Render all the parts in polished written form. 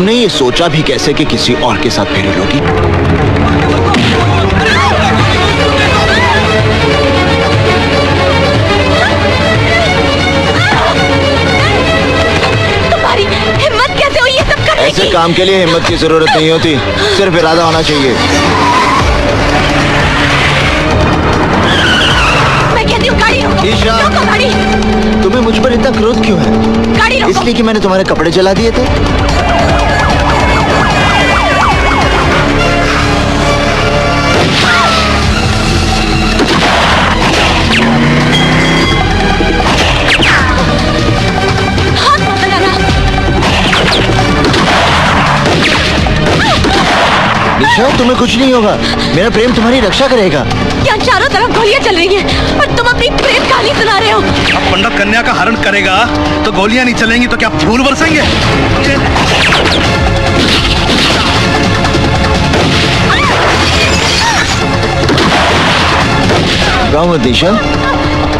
तुमने ये सोचा भी कैसे कि किसी और के साथ फेरी लोगी? तुम्हारी हिम्मत कैसे हुई ये सब करने ऐसे की? काम के लिए हिम्मत की जरूरत नहीं होती, सिर्फ इरादा होना चाहिए। मैं कहती हूँ गाड़ी रोको। ईशा। रोको गाड़ी। तुम्हें मुझ पर इतना क्रोध क्यों है? गाड़ी रोको। इसलिए कि मैंने तुम्हारे कपड़े जला दिए थे? हाथ मत लगाना। निशा, तुम्हें कुछ नहीं होगा। मेरा प्रेम तुम्हारी रक्षा करेगा। यहाँ चारों तरफ गोलियां चल रही हैं और तुम अपनी प्रेम कहानी सुना रहे हो। अब पंडित कन्या का हरण करेगा तो गोलियां नहीं चलेंगी तो क्या फूल बरसेंगे? गाँव मत निशा,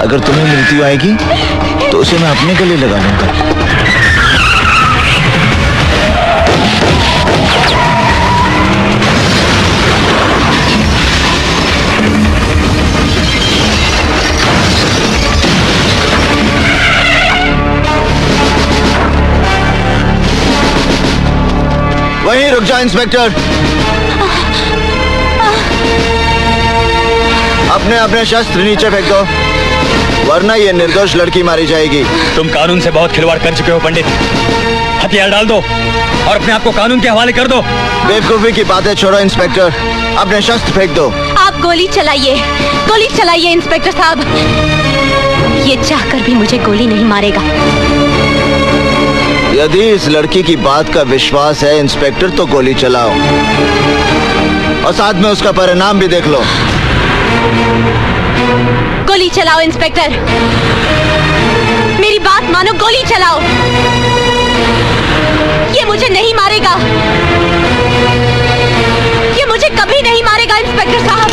अगर तुम्हें मृत्यु आएगी तो उसे मैं अपने गले लगा लूंगा। वहीं रुक जा इंस्पेक्टर। अपने अपने शस्त्र नीचे फेंक दो, वरना ये निर्दोष लड़की मारी जाएगी। तुम कानून से बहुत खिलवाड़ कर चुके हो पंडित। हथियार डाल दो और अपने आप को कानून के हवाले कर दो। बेवकूफी की बातें छोड़ो इंस्पेक्टर, अपने शस्त्र फेंक दो। आप गोली चलाइए इंस्पेक्टर साहब। ये चाहकर भी मुझे गोली नहीं मारेगा। यदि इस लड़की की बात का विश्वास है इंस्पेक्टर, तो गोली चलाओ और साथ में उसका परिणाम भी देख लो। गोली चलाओ इंस्पेक्टर, मेरी बात मानो, गोली चलाओ। ये मुझे नहीं मारेगा, ये मुझे कभी नहीं मारेगा इंस्पेक्टर साहब।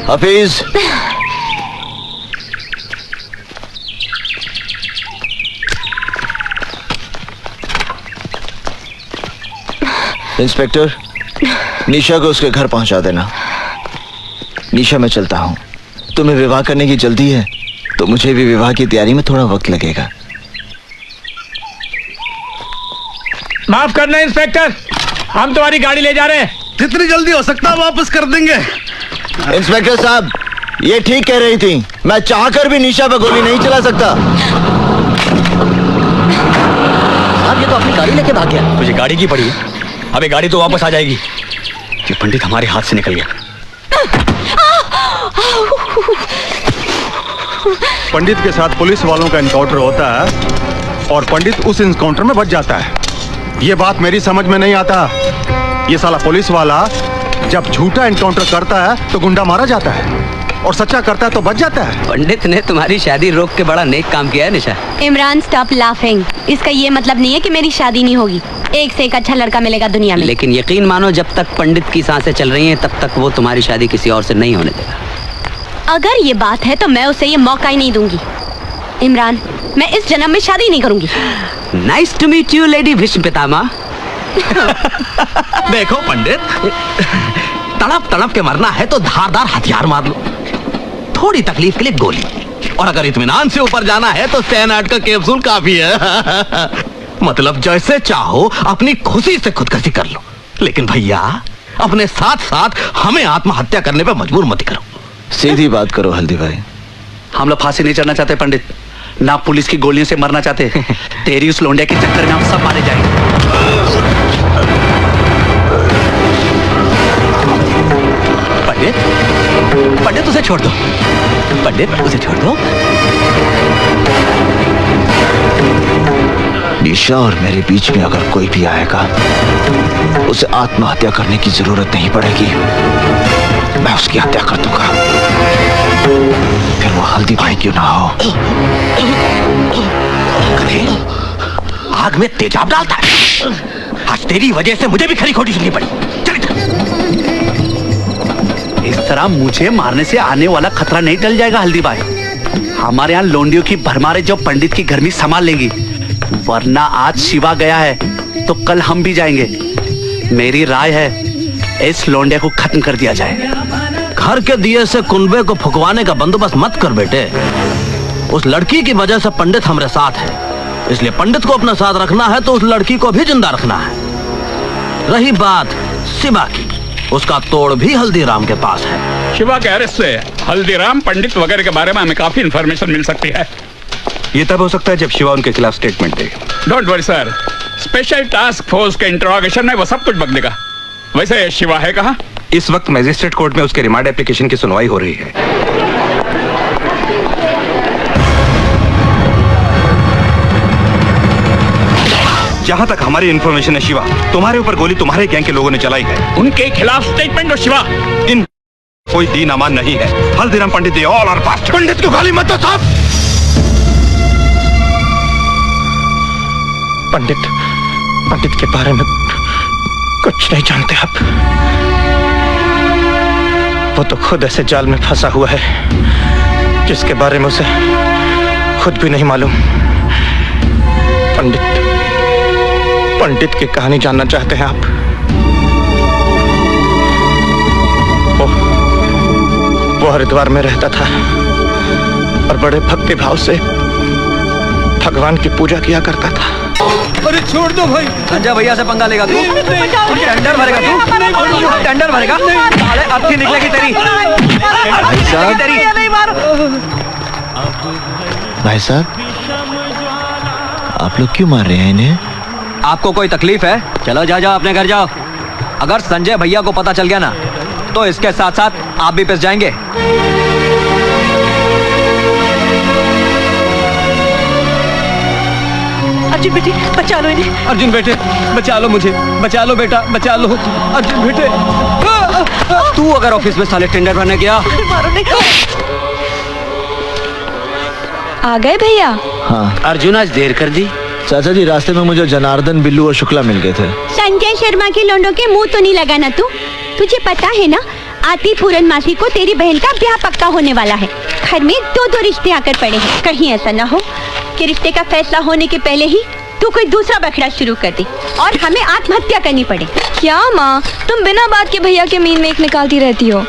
हफीज, इंस्पेक्टर, निशा को उसके घर पहुंचा देना। निशा, मैं चलता हूं। तुम्हें विवाह करने की जल्दी है तो मुझे भी विवाह की तैयारी में थोड़ा वक्त लगेगा। माफ करना इंस्पेक्टर, हम तुम्हारी गाड़ी ले जा रहे हैं। जितनी जल्दी हो सकता है वापस कर देंगे। इंस्पेक्टर साहब, ये ठीक कह रही थी, मैं चाहकर भी निशा पर गोली नहीं चला सकता। आप ये तो अपनी गाड़ी लेके भाग गया। तुझे गाड़ी की पड़ी है, अबे गाड़ी तो वापस आ जाएगी। ये पंडित हमारे हाथ से निकल गया। पंडित के साथ पुलिस वालों का एनकाउंटर होता है और पंडित उस एनकाउंटर में बच जाता है। ये बात मेरी समझ में नहीं आता। ये साला पुलिस वाला जब झूठा एनकाउंटर करता है तो गुंडा मारा जाता है और सच्चा करता है तो बच जाता है। पंडित ने तुम्हारी शादी रोक के बड़ा नेक काम किया है निशा। Imran, stop laughing. इसका ये मतलब नहीं है कि मेरी शादी नहीं होगी। एक से एक अच्छा लड़का मिलेगा दुनिया में। लेकिन यकीन मानो, जब तक पंडित की सांसें चल रही हैं तब तक वो तुम्हारी शादी किसी और से नहीं होने देगा। अगर ये बात है तो मैं उसे ये मौका ही नहीं दूंगी। इमरान, मैं इस जन्म में शादी नहीं करूंगी। Nice to meet you lady Bhishma Pitamah. देखो पंडित, तड़प तड़प के मरना है तो धारदार हथियार मार लो, थोड़ी तकलीफ के लिए गोली, और अगर इत्मीनान से ऊपर जाना है तो सैनाट का कैप्सूल काफी है। मतलब जैसे चाहो अपनी खुशी से खुदकुशी कर लो, लेकिन भैया अपने साथ साथ हमें आत्महत्या करने पे मजबूर मत करो। सीधी बात करो हल्दी भाई। हम लोग फांसी नहीं चढ़ना चाहते पंडित, ना पुलिस की गोलियों से मरना चाहते। तेरी उस लोंडिया के चक्कर में हम सब मारे जाएंगे। पंडित, पंडित उसे छोड़ दो, पंडित उसे छोड़ दो। निशा और मेरे बीच में अगर कोई भी आएगा उसे आत्महत्या करने की जरूरत नहीं पड़ेगी, मैं उसकी हत्या कर दूंगा, फिर वो हल्दी भाई क्यों ना हो। आग में तेजाब डालता है। आज तेरी वजह से मुझे भी खरी खोटी सुननी पड़ी। चल इस तरह मुझे मारने से आने वाला खतरा नहीं टल जाएगा हल्दी भाई। हमारे यहाँ लोंडियों की भरमारे जो पंडित की घर में संभाल लेंगी, वरना आज शिवा गया है तो कल हम भी जाएंगे। मेरी राय है इस लोंडिया को खत्म कर दिया जाए। घर के दिए से कुनबे को फुकवाने का बंदोबस्त मत कर बेटे। उस लड़की की वजह से पंडित हमारे साथ है, इसलिए पंडित को अपना साथ रखना है तो उस लड़की को भी जिंदा रखना है। रही बात शिवा की, उसका तोड़ भी हल्दीराम के पास है। शिवा के अरेस्ट से हल्दीराम, पंडित वगैरह के बारे में हमें काफी इंफॉर्मेशन मिल सकती है। ये तब हो सकता है जब शिवा उनके खिलाफ statement they. Don't worry sir, special task force के इंटरोगेशन में वो सब कुछ बक देगा। वैसे शिवा है कहाँ? इस वक्त मजिस्ट्रेट कोर्ट में उसके रिमांड एप्लीकेशन की सुनवाई हो रही है। जहां तक हमारी इंफॉर्मेशन है शिवा, तुम्हारे ऊपर गोली तुम्हारे गैंग के लोगों ने चलाई है। उनके खिलाफ स्टेटमेंट दो शिवा। इन कोई दीन अमान नहीं है। हल्दीराम पंडित दे ऑल आर पास्ट। पंडित को गाली मत दो साहब। पंडित के बारे में कुछ नहीं जानते आप। वो तो खुद ऐसे जाल में फंसा हुआ है जिसके बारे में उसे खुद भी नहीं मालूम। पंडित की कहानी जानना चाहते हैं आप? वो हरिद्वार में रहता था और बड़े भक्ति भाव से भगवान की पूजा किया करता था। अरे छोड़ दो भाई। संजय भैया से पंगा लेगा तू? टेंडर भरेगा तू? टेंडर भरेगा? साले अर्थी निकलेगी तेरी। भाई साहब, भाई साहब, आप लोग क्यों मार रहे हैं इन्हें? आपको कोई तकलीफ है? चलो जाओ अपने घर जाओ। अगर संजय भैया को पता चल गया ना तो इसके साथ साथ आप भी पिस जाएंगे। अर्जुन बेटे बचा लो इन्हें। अर्जुन बेटे बचा लो मुझे, बचा लो बेटा, बचा लो अर्जुन बेटे। तू अगर ऑफिस में साले टेंडर भरने गया। आ गए भैया? हाँ अर्जुन आज देर कर दी। चाचा जी, रास्ते में मुझे जनार्दन, बिल्लू और शुक्ला मिल गए थे। संजय शर्मा के लोंडों के मुंह तो नहीं लगाना तू। तुझे पता है ना, आती पूरनमासी को तेरी बहन का ब्याह पक्का होने वाला है। घर में दो रिश्ते आकर पड़े हैं। कहीं ऐसा ना हो कि रिश्ते का फैसला होने के पहले ही तू कोई दूसरा बखड़ा शुरू कर दे और हमें आत्महत्या करनी पड़े। क्या माँ, तुम बिना बात के भैया के मीन में एक निकालती रहती हो।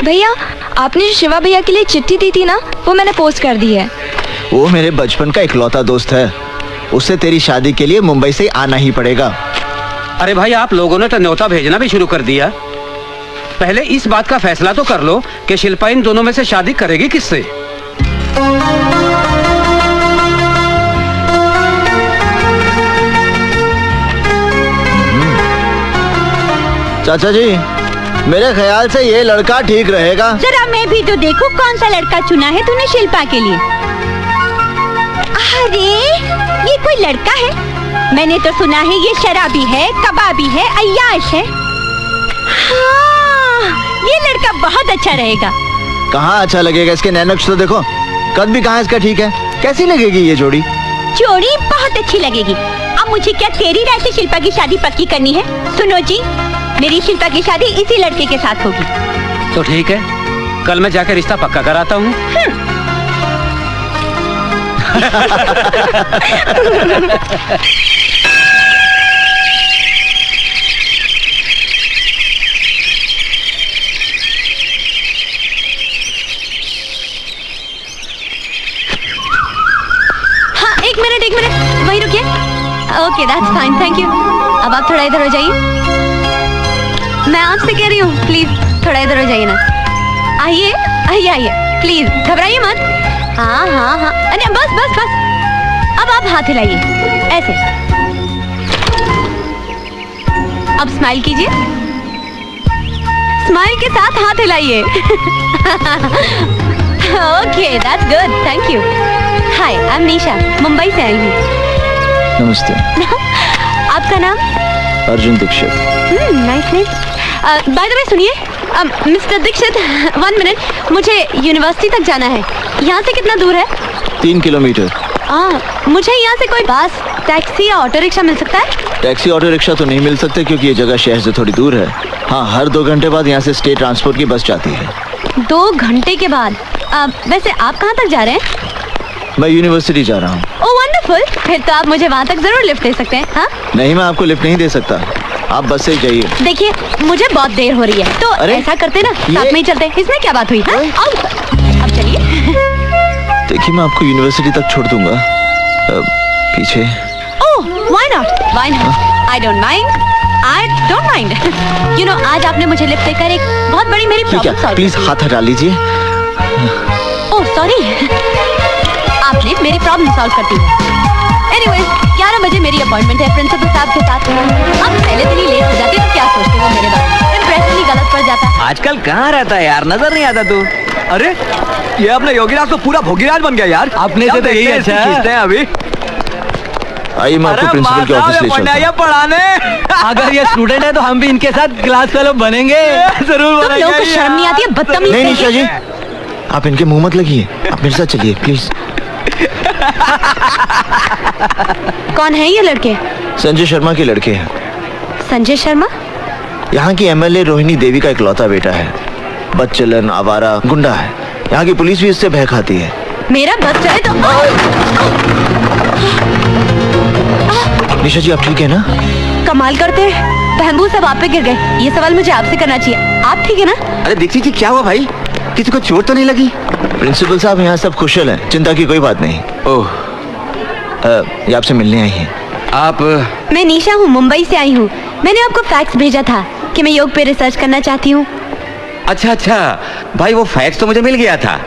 भैया, आपने जो शिवा भैया के लिए चिट्ठी दी थी ना, वो मैंने पोस्ट कर दी है। वो मेरे बचपन का इकलौता दोस्त है। उसे तेरी शादी के लिए मुंबई से आना ही पड़ेगा। अरे भाई, आप लोगों ने तो न्योता भेजना भी शुरू कर दिया। पहले इस बात का फैसला तो कर लो कि शिल्पा इन दोनों में से शादी करेगी किससे। चाचा जी, मेरे ख्याल से ये लड़का ठीक रहेगा। जरा मैं भी तो देखूं कौन सा लड़का चुना है तूने शिल्पा के लिए। अरे ये कोई लड़का है? मैंने तो सुना है ये शराबी है, कबाबी है, अय्याश है। हाँ, ये लड़का बहुत अच्छा रहेगा। कहाँ अच्छा लगेगा? इसके नैनक्श तो देखो, कद भी कहाँ इसका ठीक है। कैसी लगेगी ये जोड़ी? जोड़ी बहुत अच्छी लगेगी। अब मुझे क्या तेरी राय से शिल्पा की शादी पक्की करनी है? सुनो जी, मेरी शिल्पा की शादी इसी लड़के के साथ होगी। तो ठीक है, कल मैं जाकर रिश्ता पक्का कराता हूँ। हाँ, एक मिनट वहीं रुकिए। Okay, that's fine, thank you. अब आप थोड़ा इधर हो जाइए। मैं आपसे कह रही हूँ, प्लीज थोड़ा इधर हो जाइए ना। आइए, प्लीज घबराइए मत। हाँ, अरे बस। अब आप हाथ हिलाइए ऐसे। अब स्माइल कीजिए। स्माइल के साथ हाथ हिलाइए। Okay, that's good, thank you. Hi, I am Nisha, Mumbai से आई हूँ। नमस्ते। आपका नाम? Arjun Dixit. Nice name. By the way सुनिए, मिस्टर दीक्षित, 1 मिनट, मुझे यूनिवर्सिटी तक जाना है। यहाँ से कितना दूर है? 3 किलोमीटर। मुझे यहाँ से कोई बस, टैक्सी या ऑटो रिक्शा मिल सकता है? टैक्सी ऑटो रिक्शा तो नहीं मिल सकते क्योंकि ये जगह शहर से थोड़ी दूर है। हाँ, हर 2 घंटे बाद यहाँ से स्टेट ट्रांसपोर्ट की बस जाती है। 2 घंटे के बाद। वैसे आप कहाँ तक जा रहे हैं? मैं यूनिवर्सिटी जा रहा हूँ। ओह वंडरफुल, फिर तो आप मुझे वहाँ तक जरूर लिफ्ट दे सकते हैं। हाँ नहीं, मैं आपको लिफ्ट नहीं दे सकता, आप बस से जाइए। देखिए मुझे बहुत देर हो रही है, तो ऐसा करते ना साथ में ही चलते हैं। इसमें क्या बात हुई? हाँ? अब चलिए। देखिए मैं आपको यूनिवर्सिटी तक छोड़ दूंगा, पीछे। Oh why not, why not, I don't mind. You know आज आपने मुझे लिफ्ट देकर एक बहुत बड़ी मेरी प्रॉब्लम सॉल्व। प्लीज हाथ हटा लीजिए। ओह सॉरी, आपने मेरी प्रॉब्लम सॉल्व कर दी है। एनीवेज 11 बजे मेरी अपॉइंटमेंट है प्रिंसिपल साहब के साथ। अब पहले दिन ही लेट हो जाती तो क्या सोचते वो मेरे बारे में? इंप्रेशन ही गलत पड़ जाता। आजकल कहाँ रहता है यार, नजर नहीं आता तू। अरे ये अपना योगीराज तो पूरा भोगीराज बन गया यार। अपने से तो यही अच्छा है अभी। आइए मैं आपको प्रिंसिपल के ऑफिस ले चलता हूं। पढ़ाने। अगर ये स्टूडेंट है तो हम भी इनके साथ क्लास फेलो बनेंगे। जरूर तुम लोगों को शर्म नहीं आती है? बदतमीज। नहीं निशा जी, आप इनके मुंह मत लगिए, आप मेरे साथ चलिए प्लीज। कौन है ये लड़के? संजय शर्मा के लड़के हैं। संजय शर्मा? यहाँ की एमएलए रोहिणी देवी का इकलौता बेटा है। बदचलन, आवारा, गुंडा है। यहाँ की पुलिस भी इससे भय खाती है। मेरा बस चले तो। निशा जी आप ठीक है ना? कमाल करते हैं, बहबू सब आप पे गिर गए। ये सवाल मुझे आपसे करना चाहिए। आप ठीक है ना? अरे दीक्षित जी क्या हुआ भाई, किसी को चोट तो नहीं लगी? प्रिंसिपल साहब यहाँ सब कुशल हैं, चिंता की कोई बात नहीं। ओह ये आपसे मिलने आई हैं। आप? मैं निशा हूँ, मुंबई से आई हूँ। मैंने आपको फैक्स भेजा था कि मैं योग पे रिसर्च करना चाहती हूँ। अच्छा भाई, वो फैक्स तो मुझे मिल गया था।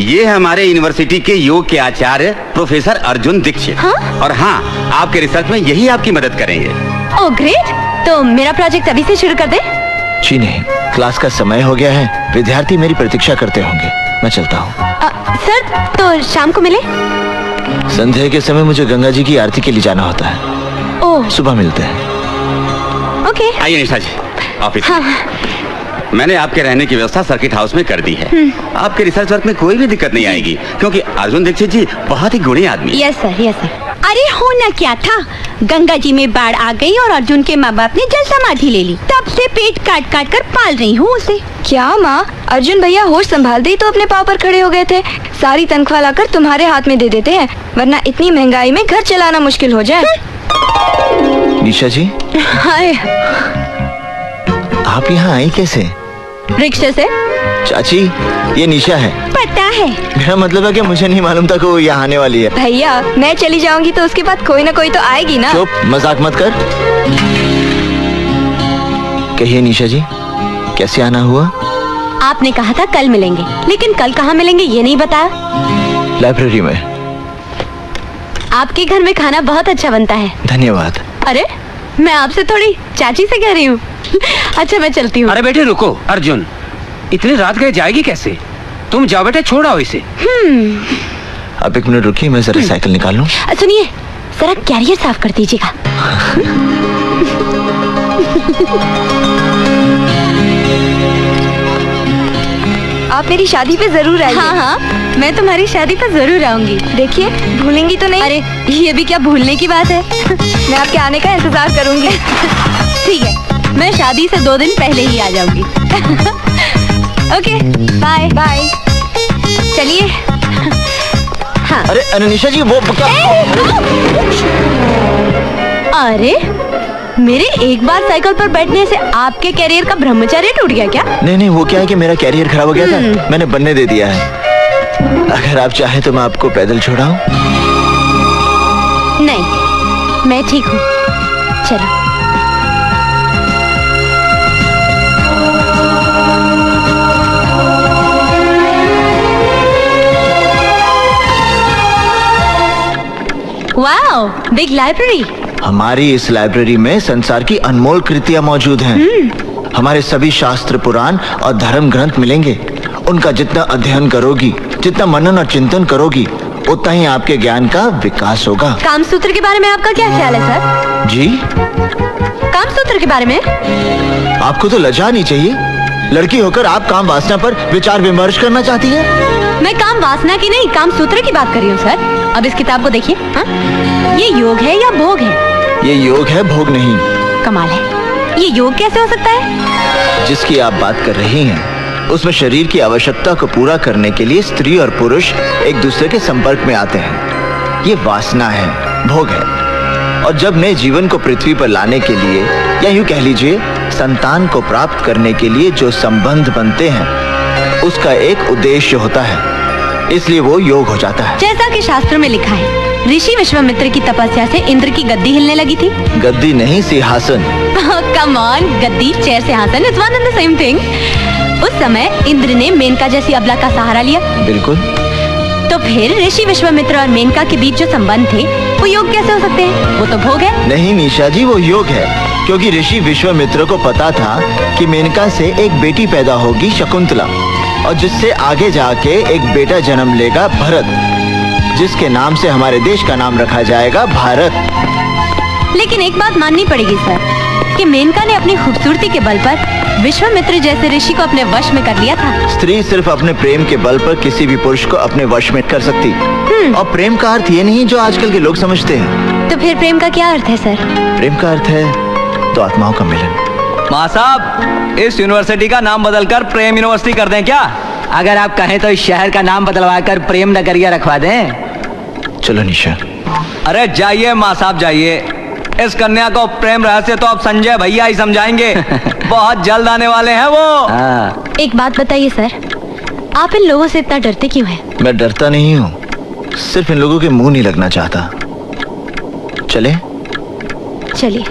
ये हमारे यूनिवर्सिटी के योग के आचार्य प्रोफेसर अर्जुन दीक्षित। हाँ? और हाँ, आपके रिसर्च में यही आपकी मदद करेंगे। ओह ग्रेट, तो मेरा प्रोजेक्ट अभी से शुरू कर दे? जी नहीं, क्लास का समय हो गया है, विद्यार्थी मेरी प्रतीक्षा करते होंगे, मैं चलता हूँ। सर तो शाम को मिले? संध्या के समय मुझे गंगा जी की आरती के लिए जाना होता है। ओह सुबह मिलते हैं। ओके। आइए निशा जी ऑफिस। हाँ। मैंने आपके रहने की व्यवस्था सर्किट हाउस में कर दी है। आपके रिसर्च वर्क में कोई भी दिक्कत नहीं आएगी, क्योंकि अर्जुन दीक्षित जी बहुत ही गुणी आदमी है। Yes sir, yes sir. अरे होना क्या था, गंगा जी में बाढ़ आ गई और अर्जुन के माँ बाप ने जल समाधि ले ली। तब से पेट काट काट कर पाल रही हूँ उसे। क्या माँ, अर्जुन भैया होश संभालते ही तो अपने पाँव पर खड़े हो गए थे। सारी तनख्वाह लाकर तुम्हारे हाथ में दे देते हैं, वरना इतनी महंगाई में घर चलाना मुश्किल हो जाए। निशा जी हाय, आप यहाँ आई कैसे? रिक्शे से। चाची ये निशा है। पता है। मेरा मतलब है कि मुझे नहीं मालूम था कि वो यहाँ आने वाली है। भैया मैं चली जाऊंगी तो उसके बाद कोई ना कोई तो आएगी ना। चुप, मजाक मत कर। कहिए निशा जी, कैसे आना हुआ? आपने कहा था कल मिलेंगे, लेकिन कल कहाँ मिलेंगे ये नहीं बताया। लाइब्रेरी में। आपके घर में खाना बहुत अच्छा बनता है। धन्यवाद। अरे मैं आपसे थोड़ी चाची से कह रही हूँ। अच्छा मैं चलती हूँ। अरे बेटे रुको, अर्जुन इतनी रात गए जाएगी कैसे? तुम जाओ बेटे, छोड़ाओ इसे। आप एक मिनट रुकिए, मैं जरा साइकिल निकाल लूं। सुनिए, जरा कैरियर साफ कर दीजिएगा। आप मेरी शादी पे जरूर आइए। हाँ हाँ, मैं तुम्हारी शादी पर जरूर आऊंगी। देखिए भूलेंगी तो नहीं? अरे ये भी क्या भूलने की बात है। मैं आपके आने का इंतजार करूंगी। ठीक है, मैं शादी से 2 दिन पहले ही आ जाऊंगी। Okay bye bye. चलिए। हाँ। अरे निशा जी वो क्या? अरे मेरे एक बार साइकिल पर बैठने से आपके कैरियर का ब्रह्मचर्य टूट गया क्या? नहीं, वो क्या है कि मेरा कैरियर खराब हो गया था, मैंने बनने दे दिया है। अगर आप चाहें तो मैं आपको पैदल छोड़ाऊं? नहीं, मैं ठीक हूँ, चलो। Wow, big library. हमारी इस लाइब्रेरी में संसार की अनमोल कृतियां मौजूद हैं। हमारे सभी शास्त्र, पुराण और धर्म ग्रंथ मिलेंगे। उनका जितना अध्ययन करोगी, जितना मनन और चिंतन करोगी, उतना ही आपके ज्ञान का विकास होगा। कामसूत्र के बारे में आपका क्या ख्याल है सर? जी? कामसूत्र के बारे में? आपको तो लज्जा नहीं चाहिए। लड़की होकर आप काम वासना पर विचार विमर्श करना चाहती है? मैं काम वासना की नहीं, कामसूत्र की बात कर रही हूँ सर। अब इस किताब को देखिए। हाँ? ये योग है या भोग है? ये योग है, भोग नहीं। कमाल है, ये योग कैसे हो सकता है? जिसकी आप बात कर रही हैं उसमें शरीर की आवश्यकता को पूरा करने के लिए स्त्री और पुरुष एक दूसरे के संपर्क में आते हैं। ये वासना है, भोग है। और जब नए जीवन को पृथ्वी पर लाने के लिए, या यूं कह लीजिए संतान को प्राप्त करने के लिए जो संबंध बनते हैं, उसका एक उद्देश्य होता है, इसलिए वो योग हो जाता है। जैसा कि शास्त्रों में लिखा है, ऋषि विश्वामित्र की तपस्या से इंद्र की गद्दी हिलने लगी थी। गद्दी नहीं, सिंहासन। कम ऑन, गद्दी, चेयर, सिंहासन, it's one and the same thing. उस समय इंद्र ने मेनका जैसी अबला का सहारा लिया। बिल्कुल। तो फिर ऋषि विश्वामित्र और मेनका के बीच जो संबंध थे, वो योग कैसे हो सकते हैं? वो तो भोग है। नहीं निशा जी, वो योग है, क्योंकि ऋषि विश्वामित्र को पता था कि मेनका से एक बेटी पैदा होगी, शकुंतला, और जिससे आगे जाके एक बेटा जन्म लेगा, भरत, जिसके नाम से हमारे देश का नाम रखा जाएगा भारत। लेकिन एक बात माननी पड़ेगी सर, कि मेनका ने अपनी खूबसूरती के बल पर विश्वामित्र जैसे ऋषि को अपने वश में कर लिया था। स्त्री सिर्फ अपने प्रेम के बल पर किसी भी पुरुष को अपने वश में कर सकती। और प्रेम का अर्थ ये नहीं जो आजकल के लोग समझते हैं। तो फिर प्रेम का क्या अर्थ है सर? प्रेम का अर्थ है तो आत्माओं का मिलन। माँ साहब, इस यूनिवर्सिटी का नाम बदलकर प्रेम यूनिवर्सिटी कर दें क्या? अगर आप कहें तो इस शहर का नाम बदलवा कर प्रेम नगरिया रखवा दें। चलो निशा। अरे जाइए माँ साहब, जाइए। इस कन्या को प्रेम रहस्य तो अब संजय भैया ही समझाएंगे। बहुत जल्द आने वाले हैं वो। एक बात बताइए सर, आप इन लोगों से इतना डरते क्यों हैं? मैं डरता नहीं हूँ, सिर्फ इन लोगों के मुंह नहीं लगना चाहता। चले? चलिए।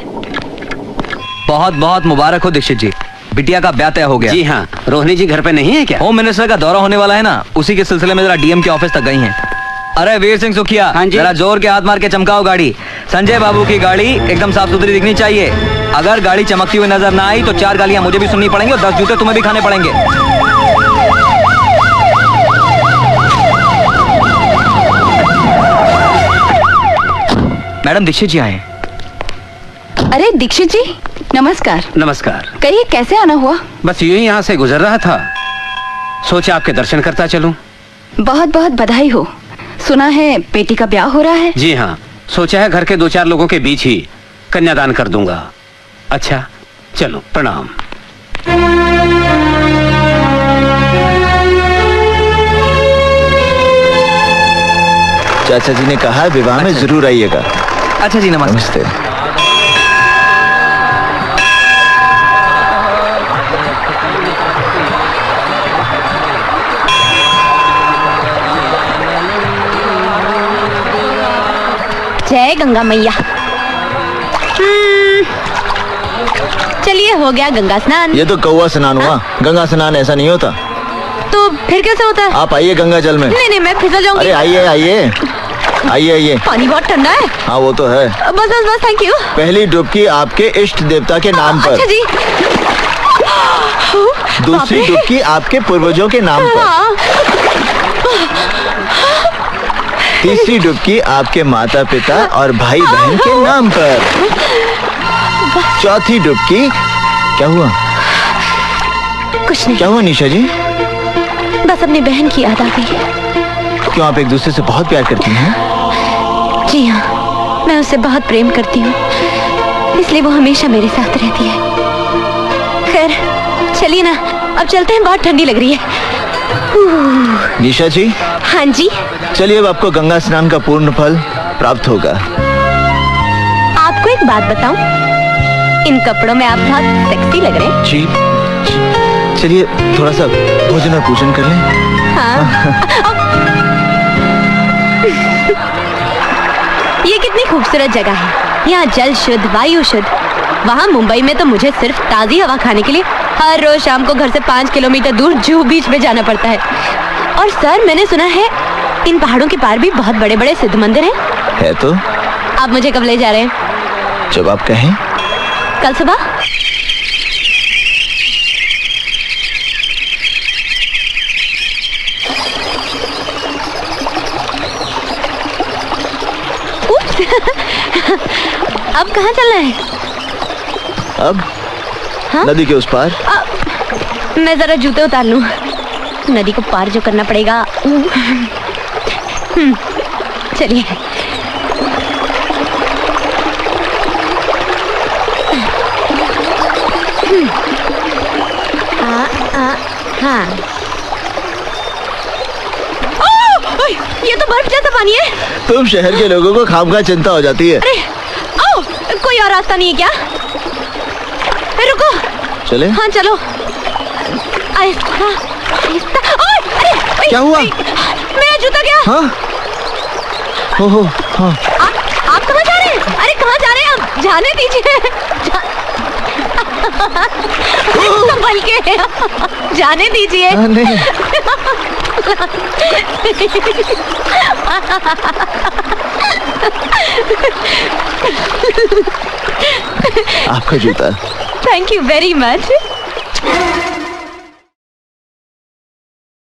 बहुत बहुत मुबारक हो दीक्षित जी, बिटिया का ब्याह तय हो गया। जी हाँ, रोहिणी जी घर पे नहीं है क्या? होम मिनिस्टर का दौरा होने वाला है ना, उसी के सिलसिले में जरा डीएम के ऑफिस तक गई हैं। अरे वीर सिंह सुखिया, हाँ जी। जरा जोर के हाथ मार के चमकाओ गाड़ी। संजय बाबू की गाड़ी एकदम साफ सुथरी दिखनी चाहिए। अगर गाड़ी चमकती हुई नजर ना आई तो 4 गालियां मुझे भी सुननी पड़ेंगी और 10 जूते तुम्हें भी खाने पड़ेंगे। मैडम दीक्षित जी आए। अरे दीक्षित जी, नमस्कार। नमस्कार। कहिए कैसे आना हुआ? बस यूं ही यहाँ से गुजर रहा था, सोचा आपके दर्शन करता चलूं। बहुत बहुत बधाई हो। सुना है बेटी का ब्याह हो रहा है? जी हाँ, सोचा है घर के 2-4 लोगों के बीच ही कन्यादान कर दूंगा। अच्छा चलो, प्रणाम। चाचा जी ने कहा विवाह में जरूर आइएगा। अच्छा जी, नमस्ते। जय गंगा मैया। चलिए, हो गया गंगा स्नान। ये तो कौवा स्नान हुआ, गंगा स्नान ऐसा नहीं होता। तो फिर कैसे होता है? आप आइए गंगा जल में। नहीं नहीं, मैं फिसल जाऊंगी। अरे आइए आइए आइए आइए। पानी बहुत ठंडा है। हाँ वो तो है। बस बस बस, थैंक यू। पहली डुबकी आपके इष्ट देवता के नाम पर। अच्छा जी। दूसरी डुबकी आपके पूर्वजों के नाम पर। तीसरी डुबकी आपके माता पिता और भाई बहन के नाम पर। चौथी डुबकी, क्या हुआ? कुछ नहीं। क्या हुआ निशा जी? बस अपनी बहन की याद आ गई। क्यों, आप एक दूसरे से बहुत प्यार करती हैं? जी हाँ, मैं उससे बहुत प्रेम करती हूँ, इसलिए वो हमेशा मेरे साथ रहती है। खैर चलिए ना, अब चलते हैं, बहुत ठंडी लग रही है। निशा जी। हाँ जी। चलिए, अब आपको गंगा स्नान का पूर्ण फल प्राप्त होगा। आपको एक बात बताऊं, इन कपड़ों में आप बहुत सेक्सी लग रहे हैं। जी, चलिए थोड़ा सा भोजन और पूजन कर लें। हाँ। ये कितनी खूबसूरत जगह है। यहाँ जल शुद्ध, वायु शुद्ध। वहाँ मुंबई में तो मुझे सिर्फ ताजी हवा खाने के लिए हर रोज शाम को घर से 5 किलोमीटर दूर जुहू बीच में जाना पड़ता है। और सर, मैंने सुना है इन पहाड़ों के पार भी बहुत बड़े बड़े सिद्ध मंदिर हैं। है तो। आप मुझे कब ले जा रहे हैं? जब आप कहें। कल सुबह? अब कहाँ चलना है? अब हाँ? नदी के उस पार। मैं जरा जूते उतार लूं, नदी को पार जो करना पड़ेगा। चलिए। हाँ। ओह, ये तो बर्फ जैसा पानी है। तुम शहर के लोगों को खामखा चिंता हो जाती है। अरे, ओह, कोई और रास्ता नहीं है क्या? रुको। चले? हाँ चलो। आहिस्ता, आहिस्ता। ओह, अरे, क्या हुआ? मेरा जूता क्या? हाँ? हो, हाँ। आप कहाँ जा रहे हैं? अरे कहाँ जा रहे हैं आप? जाने दीजिए। संभल के जाने दीजिए। नहीं। आपका जूता। Thank you very much.